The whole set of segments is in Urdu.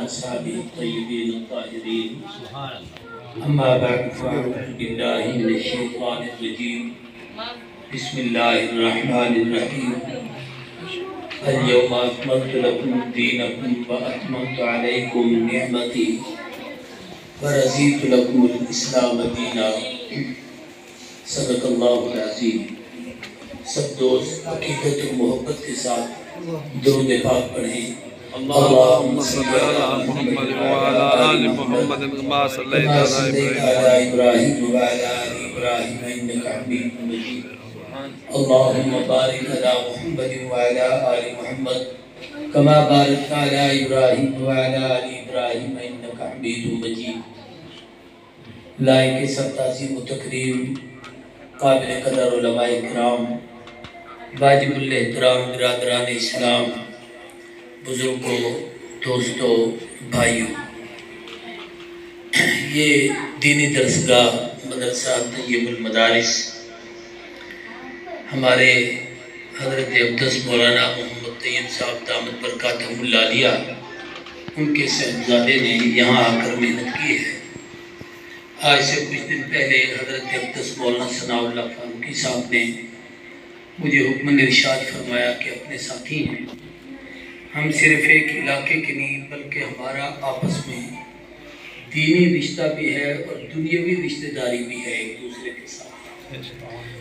أصحابه الطيبين الطاهرين أما بعد فأعوذ بالله من الشيطان الرجيم بسم الله الرحمن الرحيم اليوم أكملت لكم دينكم وأتممت عليكم نعمتي ورضيت لكم الإسلام دينا صدق اللہ العظیم۔ سب دوست عقیدت و محبت کے ساتھ درود پاک پڑھیں۔ اللہم صلی علی محمد وعلی آل محمد کما صلیت علی ابراہیم وعلی آل ابراہیم انک حمید مجید۔ اللہم بارک علی محمد وعلی آل محمد کما بارکت علی ابراہیم وعلی آل ابراہیم انک حمید مجید۔ لائق سب تعظیم و تکریم قابل قدر علماء کرام، واجب الاحترام برادران اسلام، بزرگوں، دوستوں، بھائیوں، یہ دینی درسگاہ مدرسہ طیب المدارس ہمارے حضرت اقدس مولانا محمد طیب صاحب دامت برکاتہم اللہ علیہ ان کے صاحبزادے نے یہاں آ کر محنت کی ہے۔ آج سے کچھ دن پہلے حضرت اقدس مولانا ثناء اللہ فاروقی صاحب نے مجھے حکم ارشاد فرمایا کہ اپنے ساتھی ہیں، ہم صرف ایک علاقے کے نہیں بلکہ ہمارا آپس میں دینی رشتہ بھی ہے اور دنیاوی رشتہ داری بھی ہے ایک دوسرے کے ساتھ۔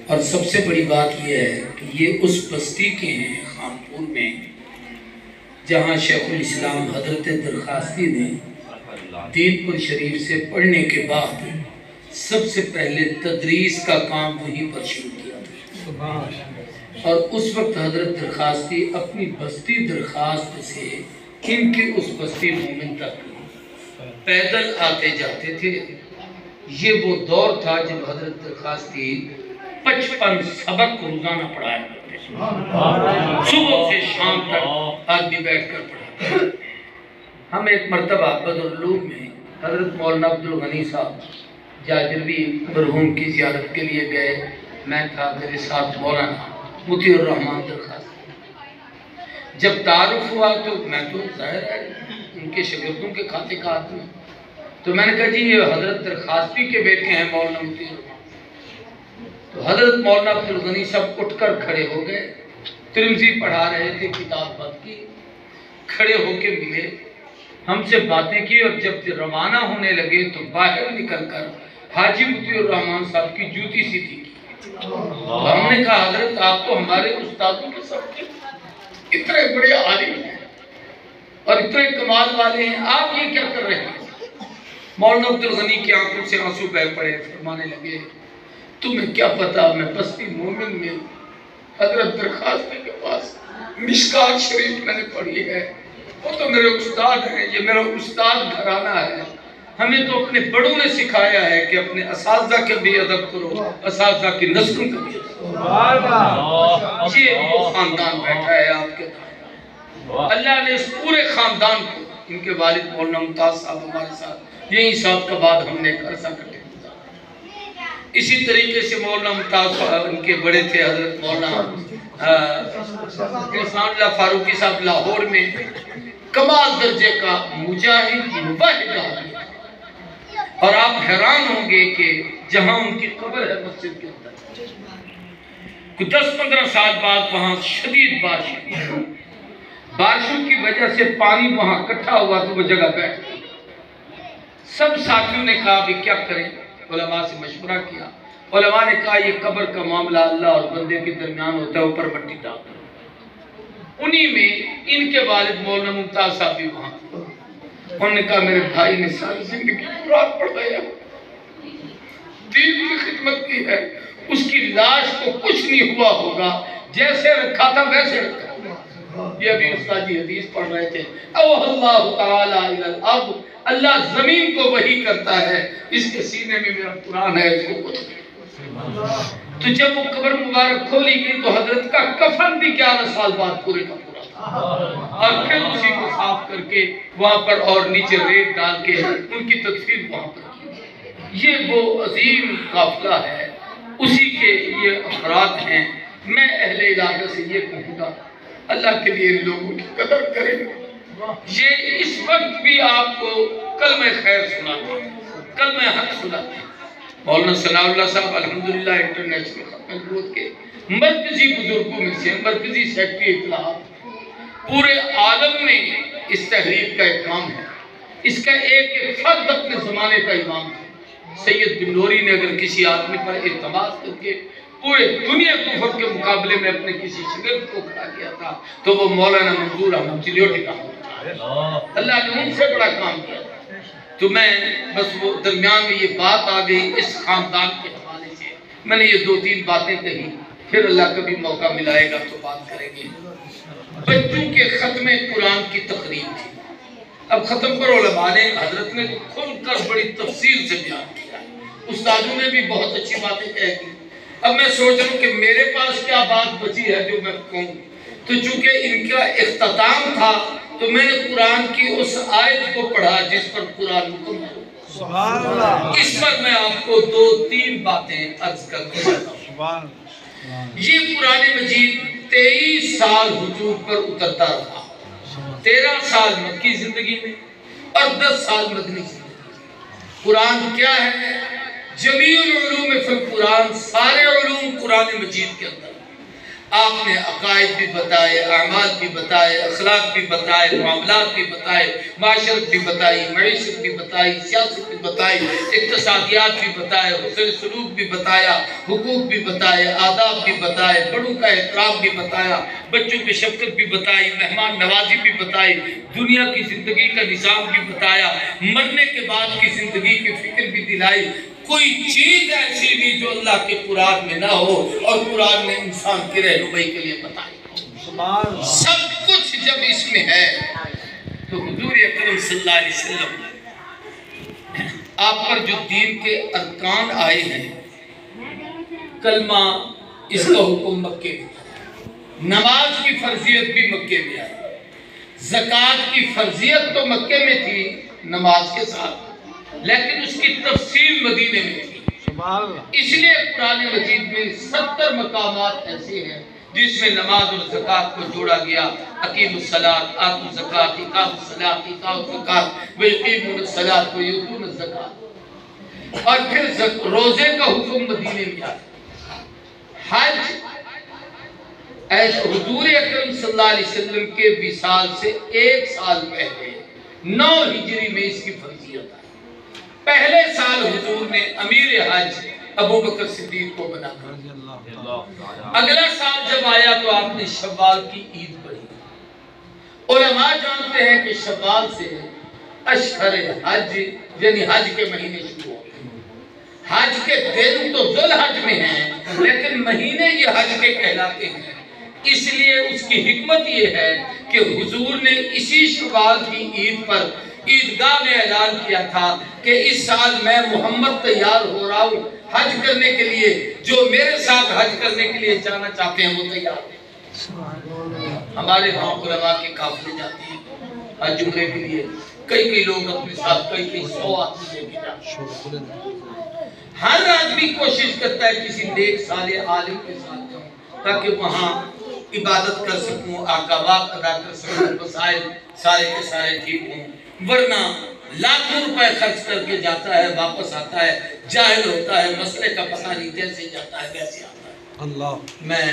اور سب سے بڑی بات یہ ہے کہ یہ اس بستی کے ہیں خانپور میں جہاں شیخ الاسلام حضرت درخواستی نے دین پور شریف سے پڑھنے کے بعد سب سے پہلے تدریس کا کام وہیں پر شروع کیا تھا، اور اس وقت حضرت درخواستی اپنی بستی درخواست سے ان کے اس بستی مومن تک پیدل آتے جاتے تھے۔ یہ وہ دور تھا جب حضرت درخواستی 55 سبق روزانہ پڑھایا کرتے تھے، صبح سے شام تک آدمی بیٹھ کر پڑھاتے تھے۔ ہم ایک مرتبہ بدرالعلوم میں حضرت مولانا عبدالغنی صاحب جاجروی مرحوم کی زیارت کے لیے گئے۔ میں تھا، میرے ساتھ مولانا مطیع الرحمن درخواست۔ جب تعارف ہوا تو میں تو ظاہر ہے ان کے شاگردوں کے کھاتے کا آدمی ہوں، تو میں نے کہا جی یہ حضرت درخواستی کے بیٹے ہیں مولانا مطیع الرحمن۔ تو حضرت مولانا عبدالغنی صاحب اٹھ کر کھڑے ہو گئے، ترمذی پڑھا رہے تھے، کتاب بند کی، کھڑے ہو کے ملے، ہم سے باتیں کی، اور جب روانہ ہونے لگے تو باہر نکل کر حاجی مطیع الرحمن صاحب کی جوتی سیدھی کی۔ ہم نے کہا حضرت آپ تو ہمارے استادوں کے سب اتنے بڑے عالم ہیں اور اتنے کمال والے ہیں، آپ یہ کیا کر رہے ہیں؟ مولانا عبدالغنی کی آنکھوں سے آنسو بہہ پڑے، فرمانے لگے تمہیں کیا پتا، میں بستی مومن میں حضرت درخواستی کے پاس مشکات شریف میں نے پڑھی ہے، وہ تو میرے استاد ہیں، یہ میرا استاد گھرانہ ہے۔ ہمیں تو اپنے بڑوں نے سکھایا ہے کہ اپنے اساتذہ کے بھی ادب کرو، اساتذہ کی نسلوں کا بھی ادب کرو۔ یہ وہ خاندان بیٹھا ہے آپ کے دار۔ اللہ نے اس پورے خاندان کو، ان کے والد مولانا ممتاز صاحب ہمارے ساتھ یہی ساتھ کا بعد ہم نے ایک عرصہ کٹے گزارا۔ اسی طریقے سے مولانا ممتاز ان کے بڑے تھے حضرت مولانا احسان اللہ فاروقی صاحب لاہور میں کمال درجے کا مجاہد مباہد آدمی، اور آپ حیران ہوں گے کہ جہاں ان کی قبر ہے مسجد کے اندر 10-15 سال بعد وہاں شدید بارشوں کی وجہ سے پانی وہاں اکٹھا ہوا تو وہ جگہ بیٹھ گئی۔ سب ساتھیوں نے کہا بھی کیا کریں، علماء سے مشورہ کیا، علماء نے کہا یہ قبر کا معاملہ اللہ اور بندے کے درمیان ہوتا ہے، اوپر مٹی ڈال دو۔ انہی میں ان کے والد مولانا ممتاز صاحب بھی وہاں، انہوں نے کہا میرے بھائی نے ساری زندگی قرآن پڑھایا، دین کی خدمت کی ہے، اس کی لاش کو کچھ نہیں ہوا ہوگا، جیسے رکھا تھا ویسے رکھا۔ یہ ابھی استاد جی حدیث پڑھ رہے تھے، او اللہ تعالیٰ الی الارض، اللہ زمین کو وحی کرتا ہے، اس کے سینے میں میرا قرآن ہے، اس کو کچھ نہیں۔ تو جب وہ قبر مبارک کھولی گئی تو حضرت کا کفن بھی 11 سال بعد پورے کا پورا تھا، اور پھر اسی کو صاف کر کے وہاں پر اور نیچے ریت ڈال کے ان کی تدفین وہاں پر کی۔ یہ وہ عظیم قافلہ ہے، اسی کے یہ افراد ہیں۔ میں اہل علاقہ سے یہ کہوں گا اللہ کے لیے ان لوگوں کی قدر کریں، یہ اس وقت بھی آپ کو کلمہ خیر سناتے ہیں، کلمہ حق سناتے ہیں۔ مولانا ثناء اللہ صاحب الحمدللہ انٹرنیشنل ختم نبوت کے مرکزی بزرگوں میں سے، مرکزی سیکٹری اطلاعات، پورے عالم میں اس تحریک کا ایک کام ہے۔ اس کا ایک فرد اپنے زمانے کا امام تھا۔ سید بن نوری نے اگر کسی آدمی پر اعتماد کر کے پورے دنیا کفر کے مقابلے میں اپنے کسی شاگرد کو کھڑا کیا تھا تو وہ مولانا منظور احمد چلیوٹی کا ہوتا۔ اللہ نے ان سے بڑا کام کیا۔ تو میں بس وہ درمیان میں یہ بات آ گئی اس خاندان کے حوالے سے، میں نے یہ 2-3 باتیں کہی، پھر اللہ کبھی موقع ملائے گا تو بات کریں گے۔ بچوں کے ختم قرآن کی تقریب تھی۔ اب ختم پر علماء نے، حضرت نے تو کھل کر بڑی تفصیل سے بیان کیا، استادوں نے بھی بہت اچھی باتیں کہہ دی۔ اب میں سوچ رہا ہوں کہ میرے پاس کیا بات بچی ہے جو میں کہوں، تو چونکہ ان کا اختتام تھا تو میں نے قرآن کی اس آیت کو پڑھا جس پر قرآن مکمل ہو۔ سبحان اللہ۔ اس پر میں آپ کو 2-3 باتیں عرض کرنا چاہتا ہوں۔ سبحان اللہ۔ یہ قرآن مجید 23 سال حضور پر اترتا رہا، 13 سال مکی زندگی میں اور 10 سال مدنی زندگی میں۔ قرآن کیا ہے؟ جمیع العلوم فی القرآن، سارے علوم قرآن مجید کے اندر۔ آپ نے عقائد بھی بتائے، اعمال بھی بتائے، اخلاق بھی بتائے، معاملات بھی بتائے، معاشرت بھی بتائی، معیشت بھی بتائی، سیاست بھی بتائی، اقتصادیات بھی بتائے، حسن سلوک بھی بتایا، حقوق بھی بتائے، آداب بھی بتائے، بڑوں کا احترام بھی بتایا، بچوں کی شفقت بھی بتائی، مہمان نوازی بھی بتائی، دنیا کی زندگی کا نظام بھی بتایا، مرنے کے بعد کی زندگی کی فکر بھی دلائی۔ کوئی چیز ایسی نہیں جو اللہ کے قرآن میں نہ ہو، اور قرآن نے انسان کی رہنمائی کے لیے بتائی۔ سب کچھ جب اس میں ہے تو حضور اکرم صلی اللہ علیہ وسلم آپ پر جو دین کے ارکان آئے ہیں، کلمہ اس کا حکم مکے میں تھا، نماز کی فرضیت بھی مکے میں آئی، زکوٰۃ کی فرضیت تو مکے میں تھی نماز کے ساتھ، لیکن اس کی تفصیل مدینے میں تھی۔ اس لیے قرآن مجید میں 70 مقامات ایسے ہیں جس میں نماز اور زکوٰۃ کو جوڑا گیا۔ اقیموا الصلاۃ، آتوا الزکاۃ، اقاموا الصلاۃ، ایتاء الزکاۃ، ویقیمون الصلاۃ ویؤتون الزکاۃ۔ اور پھر روزے کا حکم مدینے میں آیا۔ حج حضور اکرم صلی اللہ علیہ وسلم کے وصال سے 1 سال پہلے 9 ہجری میں اس کی فرضیت آئی۔ پہلے سال حضور نے امیر حج ابو بکر صدیق کو بنا کر، اگلا سال جب آیا تو آپ نے شوال کی عید پڑھی۔ علماء جانتے ہیں کہ شوال سے اشہر حج یعنی حج کے مہینے شروع ہوتے ہیں۔ حج کے دن تو ذو الحج میں ہیں، لیکن مہینے یہ حج کے کہلاتے ہیں۔ اس لیے اس کی حکمت یہ ہے کہ حضور نے اسی شوال کی عید پر عیدگاہ میں اعلان کیا تھا کہ اس سال میں محمد تیار ہو رہا ہوں حج کرنے کے لیے، جو میرے ساتھ حج کرنے کے لیے جانا چاہتے ہیں وہ تیار ہیں۔ ہمارے ہاں علماء کے قافلے جاتے ہیں حج عمرے کے لیے، کئی لوگ اپنے ساتھ کئی 100 آدمی لے کے جاتے ہیں۔ ہر آدمی کوشش کرتا ہے کسی نیک صالح عالم کے ساتھ جاؤں تاکہ وہاں عبادت کر سکوں، آقابات ادا کر سکوں، مسائل سارے کے سارے ٹھیک ہوں۔ ورنہ لاکھوں روپے خرچ کر کے جاتا ہے، واپس آتا ہے جاہل ہوتا ہے، مسئلے کا پتہ نہیں، جیسے جاتا ہے ویسے آتا ہے۔ اللہ میں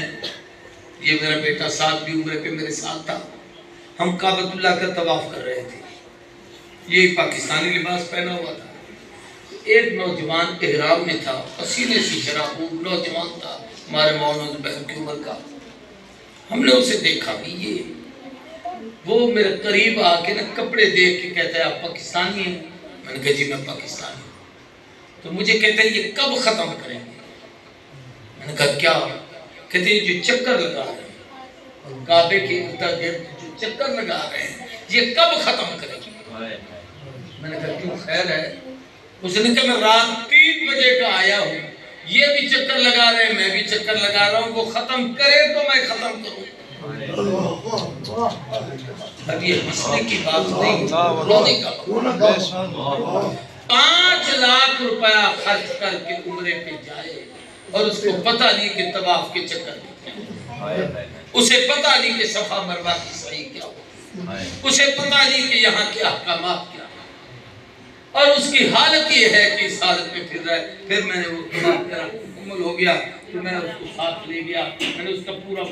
یہ میرا بیٹا ساتھ بھی عمرے پہ میرے ساتھ تھا، ہم کعبۃ اللہ کا طواف کر رہے تھے، یہ پاکستانی لباس پہنا ہوا تھا، ایک نوجوان احرام میں تھا، پسینے سے شرابور نوجوان تھا، ہمارے مولانا بہن کی عمر کا۔ ہم نے اسے دیکھا بھی، یہ وہ میرے قریب آ کے نا کپڑے دیکھ کے کہتا ہے آپ پاکستانی ہیں؟ میں نے کہا جی میں پاکستانی ہوں۔ تو مجھے کہتا ہے یہ کب ختم کریں گے؟ میں نے کہا کیا؟ کہتے ہیں جو چکر لگا رہے ہیں کعبے کے ارد گرد جو چکر لگا رہے ہیں یہ کب ختم کریں گے؟ میں نے کہا کیوں خیر ہے؟ اس نے کہا میں رات 3 بجے کا آیا ہوں، یہ بھی چکر لگا رہے ہیں، میں بھی چکر لگا رہا ہوں، وہ ختم کرے تو میں ختم کروں۔ اب یہ ہنسنے کی بات نہیں، رونے کا بات۔ 5 لاکھ روپیہ خرچ کر کے عمرے پہ جائے اور اس کو پتہ نہیں کہ طواف کے چکر میں، اسے پتہ نہیں کہ صفا مروہ کی صحیح کیا ہو۔ اسے پتہ نہیں کہ یہاں کے احکامات کیا ہیں، اور اس کی حالت یہ ہے کہ اس حالت میں پھر رہا ہے۔ پھر میں نے وہ میرا مکمل ہو گیا تو میں اس کو ساتھ لے گیا، میں نے اس کا پورا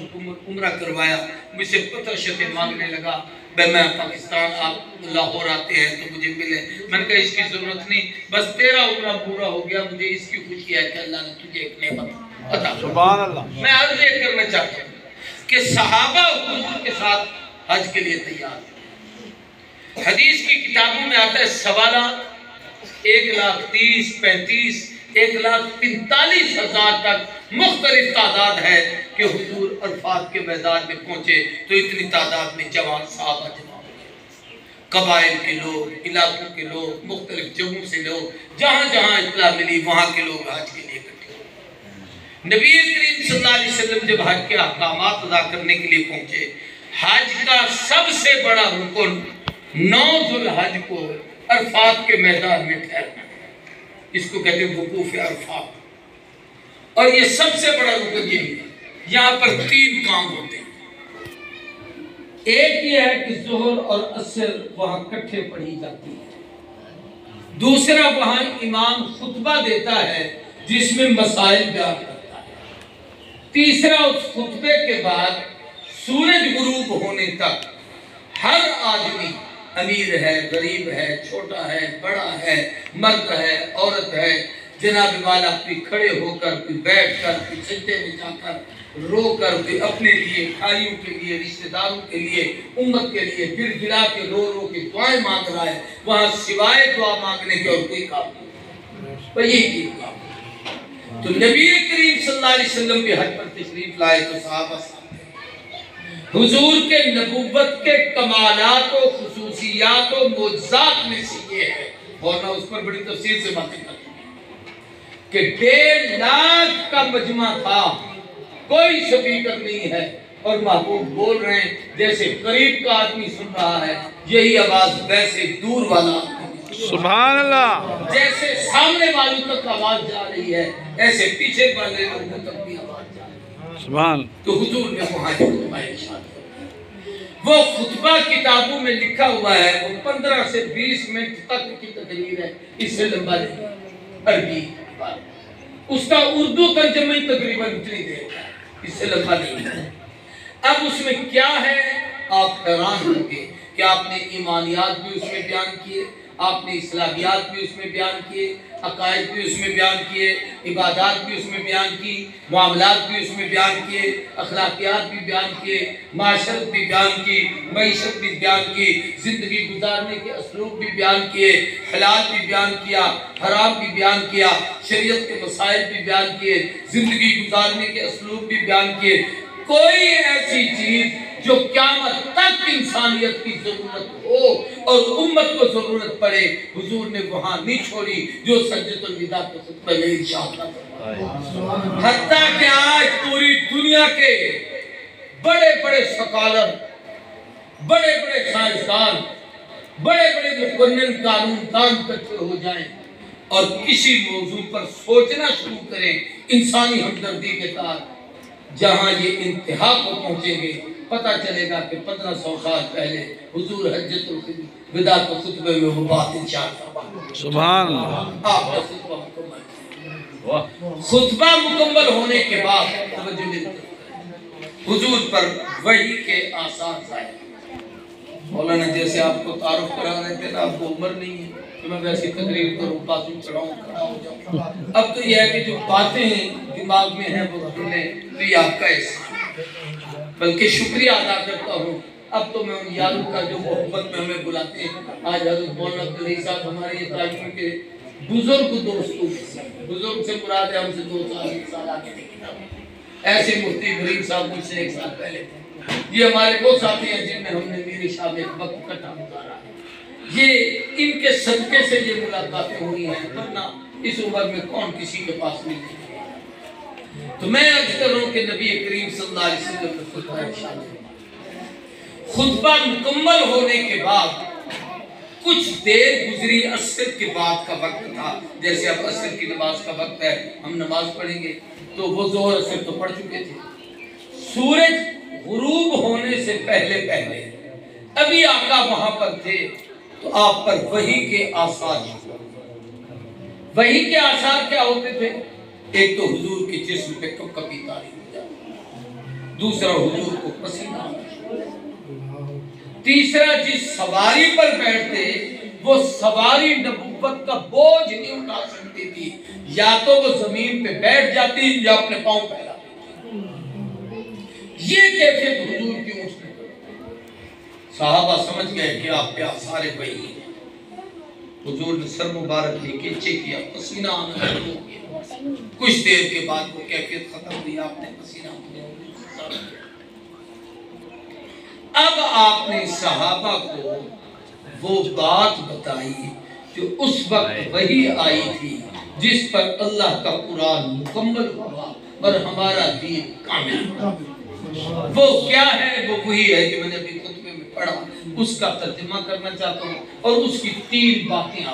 عمرہ کروایا، مجھ سے پتہ شتیں مانگنے لگا، میں پاکستان آپ لاہور آتے ہیں تو مجھے ملے۔ میں نے کہا اس کی ضرورت نہیں، بس تیرا عمرہ پورا ہو گیا، مجھے اس کی خوشی ہے کہ اللہ نے تجھے ایک نعمت عطا۔ سبحان اللہ۔ میں عرض یہ کرنا چاہتا ہوں کہ صحابہ حضور کے ساتھ حج کے لیے تیار ہیں۔ حدیث کی کتابوں میں آتا ہے سوالات 1,30,000 35,000 1,45,000 تک مختلف تعداد ہے کہ حضور عرفات کے میدان میں پہنچے تو اتنی تعداد میں جوان صحابہ جمع ہوئے، قبائل کے لوگ، علاقوں کے لوگ، مختلف جگہوں سے لوگ، جہاں جہاں اطلاع ملی وہاں کے لوگ حج کے لیے اکٹھے ہوئے۔ نبی کریم صلی اللہ علیہ وسلم جب حج کے احکامات ادا کرنے کے لیے پہنچے، حج کا سب سے بڑا رکن 9 ذوالحج کو عرفات کے میدان میں ٹھہرنا، اس کو کہتے ہیں وقوف عرفات، اور یہ سب سے بڑا رکن یہ ہے۔ یہاں پر 3 کام ہوتے ہیں، ایک یہ ہے کہ ظہر اور عصر وہاں کٹھے پڑھی جاتی ہے، دوسرا وہاں امام خطبہ دیتا ہے جس میں مسائل بیان کرتا ہے، تیسرا اس خطبے کے بعد سورج غروب ہونے تک ہر آدمی، امیر ہے، غریب ہے، چھوٹا ہے، بڑا ہے، مرد ہے، عورت ہے، جناب والا کوئی کھڑے ہو کر، کوئی بیٹھ کر، کوئی سجدے میں جا کر، رو کر، کوئی اپنے لیے، بھائیوں کے لیے، رشتہ داروں کے لیے، امت کے لیے گر گرا کے رو رو کے دعائیں مانگ رہا ہے، وہاں سوائے دعا مانگنے کے اور کوئی کام نہیں، وہ یہی کی کام۔ تو نبی کریم صلی اللہ علیہ وسلم بھی حج پر تشریف لائے تو صحابہ ساتھ، حضور کے نبوت کے کمالات و خصوصیات و معجزات میں سے یہ ہے، اور میں اس پر بڑی تفصیل سے باتیں کرتا ہوں کہ 1.5 لاکھ کا مجمع تھا، کوئی سپیکر نہیں ہے، اور محبوب بول رہے ہیں جیسے قریب کا آدمی سن رہا ہے یہی آواز ویسے دور والا سبحان اللہ، جیسے سامنے والوں تک آواز جا رہی ہے ایسے پیچھے والے لوگوں تک بھی آواز جا رہی ہے سبحان۔ تو حضور نے وہاں خطبہ ارشاد، وہ خطبہ کتابوں میں لکھا ہوا ہے، وہ 15 سے 20 منٹ تک کی تقریر ہے، اس سے لمبا نہیں، عربی بات، اس کا اردو ترجمہ تقریباً اتنی دیر ہے، اس سے لمبا نہیں ہے۔ اب اس میں کیا ہے آپ حیران ہوں گے کہ آپ نے ایمانیات بھی اس میں بیان کیے، آپ نے اسلامیات بھی اس میں بیان کیے، عقائد بھی اس میں بیان کیے، عبادات بھی اس میں بیان کی، معاملات بھی اس میں بیان کیے، اخلاقیات بھی بیان کیے، معاشرت بھی بیان کی، معیشت بھی بیان کی، زندگی گزارنے کے اسلوب بھی بیان کیے، حلال بھی بیان کیا، حرام بھی بیان کیا، شریعت کے مسائل بھی بیان کیے، زندگی گزارنے کے اسلوب بھی بیان کیے۔ کوئی ایسی چیز جو قیامت تک انسانیت کی ضرورت ہو اور امت کو ضرورت پڑے حضور نے وہاں نہیں چھوڑی جو سجدۃ الوداع کے خطبے میں ارشاد فرمایا۔ حتیٰ کہ آج پوری دنیا کے بڑے بڑے سکالر، بڑے بڑے سائنسدان، بڑے بڑے مقنن قانون دان اکٹھے ہو جائیں اور کسی موضوع پر سوچنا شروع کریں انسانی ہمدردی کے ساتھ، جہاں یہ انتہا کو پہنچیں گے پتہ چلے گا کہ 1500 سال پہلے حضور حجۃ الوداع کے خطبے میں وہ بات ارشاد فرمایا۔ سبحان اللہ۔ آپ کا خطبہ مکمل، خطبہ مکمل ہونے کے بعد توجہ میری طرف، حضور پر وحی کے آثار ظاہر۔ مولانا جیسے آپ کو تعارف کرا رہے تھے نا، آپ کو عمر نہیں ہے کہ میں ویسی تقریر کروں، بازو چڑھاؤں، کھڑا ہو جاؤں۔ اب تو یہ ہے کہ جو باتیں دماغ میں ہیں وہ سنیں، تو یہ آپ کا احسان ہے، بلکہ شکریہ ادا کرتا ہوں۔ اب تو میں ان یاروں کا جو محبت میں ہمیں بلاتے ہیں، آج حضرت مولانا عبدالعزیز صاحب ہمارے یہ تعلیم کے بزرگ دوستوں سے، بزرگ سے مراد ہے ہم سے 2 سال 1 سال آگے کی کتاب، ایسے مفتی غریب صاحب مجھ سے 1 سال پہلے تھے۔ یہ ہمارے وہ ساتھی ہیں جن میں ہم نے میرے شاہ میں ایک وقت کٹھا گزارا ہے، یہ ان کے صدقے سے یہ ملاقاتیں ہوئی ہیں، ورنہ اس عمر میں کون کسی کے پاس نہیں ہے۔ تو میں عرض کر رہا ہوں کہ نبی کریم صلی اللہ علیہ وسلم نے خطبہ ارشاد فرمایا، خطبہ مکمل ہونے کے بعد کچھ دیر گزری، عصر کے بعد کا وقت تھا، جیسے اب عصر کی نماز کا وقت ہے، ہم نماز پڑھیں گے تو وہ ظہر عصر تو پڑھ چکے تھے۔ سورج غروب ہونے سے پہلے پہلے ابھی آقا وہاں پر تھے تو آپ پر وحی کے آثار، وحی کے آثار کیا ہوتے تھے؟ ایک تو حضور کے جسم پہ کب کبھی تاری ہو جاتا، دوسرا حضور کو پسینہ آتا، تیسرا جس سواری پر بیٹھتے وہ سواری نبوت کا بوجھ نہیں اٹھا سکتی تھی، یا تو وہ زمین پہ بیٹھ جاتی یا اپنے پاؤں پھیلا دیتی۔ یہ کیفیت حضور کی اس نے، صحابہ سمجھ گئے کہ آپ کے آثار وحی ہیں۔ حضور نے سر مبارک لے کے چیک کیا، پسینہ آنا شروع ہو گیا، کچھ دیر کے بعد وہ کیفیت ختم ہوئی، آپ نے پسینہ آنا۔ اب آپ نے صحابہ کو وہ بات بتائی جو اس وقت وحی آئی تھی، جس پر اللہ کا قرآن مکمل ہوا اور ہمارا دین کامل ہوا۔ وہ کیا ہے؟ وہ وہی ہے جو میں نے ابھی خطبے میں پڑھا، اس کا ترجمہ کرنا چاہتا ہوں اور اس کی 3 باتیں آپ